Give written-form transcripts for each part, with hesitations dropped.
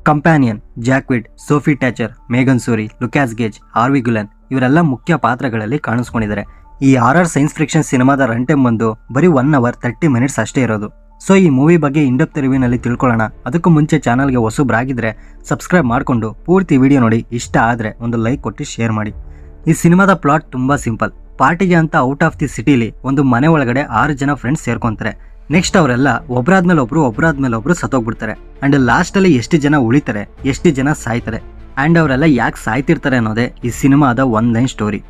Companion, Jack Quaid, Sophie Thatcher, Megan Suri, Lukas Gage, Harvey Guillen ಇವರೆಲ್ಲ ಮುಖ್ಯ ಪಾತ್ರಗಳಲ್ಲಿ ಕಾಣಿಸ್ಕೊಂಡಿದ್ದಾರೆ. ಈ ಹಾರರ್ ಸೈನ್ಸ್ ಫಿಕ್ಷನ್ ಸಿನಿಮಾದ ರನ್ ಟೈಮ್ ಬಂದು ಬರೀ 1 hour 30 minutes ಅಷ್ಟೇ ಇರೋದು. ಸೊ ಈ ಮೂವಿ ಬಗ್ಗೆ ಇಂಡೆಪ್ತ್ ರಿವ್ಯೂನಲ್ಲಿ ತಿಳ್ಕೊಳ್ಳೋಣ. ಅದಕ್ಕೂ ಮುಂಚೆ ಚಾನಲ್ಗೆ ಹೊಸಬ್ರಾಗಿದ್ರೆ ಸಬ್ಸ್ಕ್ರೈಬ್ ಮಾಡಿಕೊಂಡು ಪೂರ್ತಿ ವಿಡಿಯೋ ನೋಡಿ. ಇಷ್ಟ ಆದರೆ ಒಂದು ಲೈಕ್ ಕೊಟ್ಟು ಶೇರ್ ಮಾಡಿ. ಈ ಸಿನಿಮಾದ ಪ್ಲಾಟ್ ತುಂಬಾ ಸಿಂಪಲ್. ಪಾರ್ಟಿಗೆ ಅಂತ ಔಟ್ ಆಫ್ ದಿ ಸಿಟಿಲಿ ಒಂದು ಮನೆ ಒಳಗಡೆ 6 ಜನ ಫ್ರೆಂಡ್ಸ್ ಸೇರ್ಕೊಂತಾರೆ. ನೆಕ್ಸ್ಟ್ ಅವರೆಲ್ಲ ಒಬ್ಬರಾದ್ಮೇಲೆ ಒಬ್ರು ಸತ್ತೋಗ್ಬಿಡ್ತಾರೆ. ಅಂಡ್ ಲಾಸ್ಟ್ ಅಲ್ಲಿ ಎಷ್ಟು ಜನ ಉಳಿತಾರೆ, ಎಷ್ಟು ಜನ ಸಾಯ್ತಾರೆ, ಅಂಡ್ ಅವರೆಲ್ಲ ಯಾಕೆ ಸಾಯ್ತಿರ್ತಾರೆ ಅನ್ನೋದೇ ಈ ಸಿನಿಮಾದ one line story.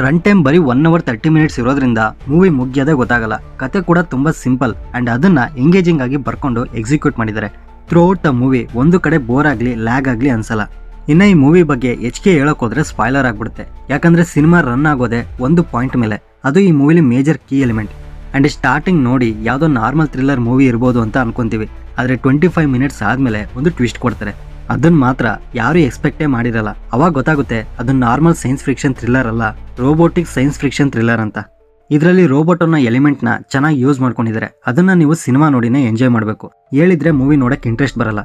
Run time ಬರೀ 1 hour 30 minutes ಇರೋದ್ರಿಂದ ಮೂವಿ ಮುಗಿಯೋದೇ ಗೊತ್ತಾಗಲ್ಲ. ಕತೆ ಕೂಡ ತುಂಬಾ ಸಿಂಪಲ್ ಅಂಡ್ ಅದನ್ನ ಎಂಗೇಜಿಂಗ್ ಆಗಿ ಬರ್ಕೊಂಡು ಎಕ್ಸಿಕ್ಯೂಟ್ ಮಾಡಿದ್ದಾರೆ. ಥ್ರೂ ಔಟ್ ದ ಮೂವಿ ಒಂದು ಕಡೆ ಬೋರ್ ಆಗ್ಲಿ ಲ್ಯಾಗ್ ಆಗ್ಲಿ ಅನ್ಸಲ್ಲ. ಇನ್ನ ಈ ಮೂವಿ ಬಗ್ಗೆ ಹೆಚ್ಚಿಗೆ ಹೇಳಕ್ ಹೋದ್ರೆ ಸ್ಪಾಯ್ಲರ್ ಆಗ್ಬಿಡುತ್ತೆ. ಯಾಕಂದ್ರೆ ಸಿನಿಮಾ ರನ್ ಆಗೋದೆ ಒಂದು ಪಾಯಿಂಟ್ ಮೇಲೆ, ಅದು ಈ ಮೂವಿಲಿ major key element. And starting ನೋಡಿ ಯಾವುದೋ ನಾರ್ಮಲ್ ಥ್ರಿಲ್ಲರ್ ಮೂವಿ ಇರ್ಬೋದು ಅಂತ ಅನ್ಕೊಂತೀವಿ. ಆದ್ರೆ 25 minutes ಆದ್ಮೇಲೆ ಒಂದು ಟ್ವಿಸ್ಟ್ ಕೊಡ್ತಾರೆ. ಅದನ್ನ ಮಾತ್ರ ಯಾರು ಎಕ್ಸ್ಪೆಕ್ಟೇ ಮಾಡಿರಲ್ಲ. ಅವಾಗ ಗೊತ್ತಾಗುತ್ತೆ ಅದು ನಾರ್ಮಲ್ ಸೈನ್ಸ್ ಫಿಕ್ಷನ್ ಥ್ರಿಲ್ಲರ್ ಅಲ್ಲ, ರೋಬೋಟಿಕ್ ಸೈನ್ಸ್ ಫಿಕ್ಷನ್ ಥ್ರಿಲ್ಲರ್ ಅಂತ. ಇದರಲ್ಲಿ ರೋಬೋಟ್ ಅನ್ನೋ ಎಲಿಮೆಂಟ್ನ ಚೆನ್ನಾಗಿ ಯೂಸ್ ಮಾಡ್ಕೊಂಡಿದ್ದಾರೆ. ಅದನ್ನ ನೀವು ಸಿನಿಮಾ ನೋಡಿನೇ ಎಂಜಾಯ್ ಮಾಡಬೇಕು. ಹೇಳಿದ್ರೆ ಮೂವಿ ನೋಡಕ್ ಇಂಟ್ರೆಸ್ಟ್ ಬರಲ್ಲ.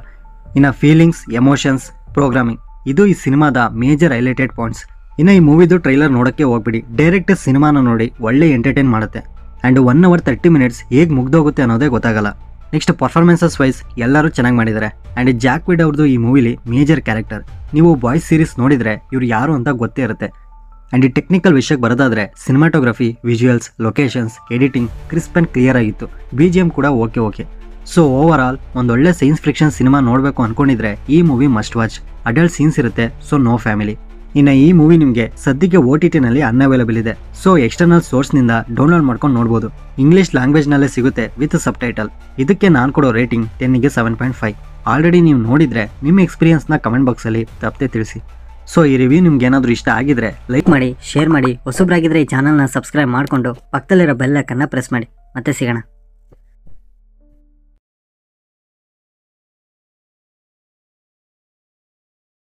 ಇನ್ನ ಫೀಲಿಂಗ್ಸ್, ಎಮೋಷನ್ಸ್, ಪ್ರೋಗ್ರಾಮಿಂಗ್ ಇದು ಈ ಸಿನಿಮಾದ ಮೇಜರ್ ಹೈಲೈಟೆಡ್ ಪಾಯಿಂಟ್ಸ್. ಇನ್ನ ಈ ಮೂವಿದು ಟ್ರೈಲರ್ ನೋಡಕ್ಕೆ ಹೋಗ್ಬಿಡಿ. ಡೈರೆಕ್ಟ್ ಸಿನಿಮಾನ ನೋಡಿ ಒಳ್ಳೆ ಎಂಟರ್ಟೈನ್ ಮಾಡುತ್ತೆ. ಅಂಡ್ 1 hour 30 minutes ಹೇಗೆ ಮುಗ್ದೋಗುತ್ತೆ ಅನ್ನೋದೇ ಗೊತ್ತಾಗಲ್ಲ. ನೆಕ್ಸ್ಟ್ ಪರ್ಫಾರ್ಮೆನ್ಸಸ್ ವೈಸ್ ಎಲ್ಲರೂ ಚೆನ್ನಾಗಿ ಮಾಡಿದ್ದಾರೆ. ಅಂಡ್ ಜಾಕ್ವಿಡ್ ಅವ್ರದ್ದು ಈ ಮೂವಿಲಿ ಮೇಜರ್ ಕ್ಯಾರೆಕ್ಟರ್. ನೀವು ಬಾಯ್ಸ್ ಸೀರೀಸ್ ನೋಡಿದ್ರೆ ಇವ್ರು ಯಾರು ಅಂತ ಗೊತ್ತೇ ಇರುತ್ತೆ. ಅಂಡ್ ಈ ಟೆಕ್ನಿಕಲ್ ವಿಷಯಕ್ಕೆ ಬರೋದಾದ್ರೆ cinematography, visuals, locations, editing crisp and clear ಆಗಿತ್ತು. BGM ಕೂಡ ಓಕೆ. ಸೊ ಓವರ್ ಆಲ್ ಒಂದೊಳ್ಳೆ ಸೈನ್ಸ್ ಫಿಕ್ಷನ್ ಸಿನಿಮಾ ನೋಡಬೇಕು ಅನ್ಕೊಂಡಿದ್ರೆ ಈ movie must watch. Adult scenes ಇರುತ್ತೆ, ಸೊ ನೋ ಫ್ಯಾಮಿಲಿ. ಇನ್ನು ಈ ಮೂವಿ ನಿಮಗೆ ಸದ್ಯಕ್ಕೆ OTT ನಲ್ಲಿ ಅನ್ಅವೈಲೇಬಲ್ ಇದೆ. ಸೊ ಎಕ್ಸ್ಟರ್ನಲ್ ಸೋರ್ಸ್ನಿಂದ ಡೌನ್ಲೋಡ್ ಮಾಡ್ಕೊಂಡು ನೋಡ್ಬೋದು. ಇಂಗ್ಲಿಷ್ ಲ್ಯಾಂಗ್ವೇಜ್ನಲ್ಲೇ ಸಿಗುತ್ತೆ ವಿತ್ ಸಬ್ ಟೈಟಲ್. ಇದಕ್ಕೆ ನಾನು ಕೊಡೋ ರೇಟಿಂಗ್ 10ಗೆ 7.5. ಆಲ್ರೆಡಿ ನೀವು ನೋಡಿದ್ರೆ ನಿಮ್ಮ ಎಕ್ಸ್ಪೀರಿಯನ್ಸ್ನ ಕಮೆಂಟ್ ಬಾಕ್ಸಲ್ಲಿ ತಪ್ಪದೆ ತಿಳಿಸಿ. ಸೊ ಈ ರಿವ್ಯೂ ನಿಮ್ಗೆ ಏನಾದರೂ ಇಷ್ಟ ಆಗಿದ್ರೆ ಲೈಕ್ ಮಾಡಿ, ಶೇರ್ ಮಾಡಿ. ಹೊಸಬ್ರಾಗಿದ್ರೆ ಈ ಚಾನಲ್ನ ಸಬ್ಸ್ಕ್ರೈಬ್ ಮಾಡಿಕೊಂಡು ಪಕ್ಕದಲ್ಲಿರೋ ಬೆಲ್ ಐಕನ್ನ ಪ್ರೆಸ್ ಮಾಡಿ. ಮತ್ತೆ ಸಿಗೋಣ.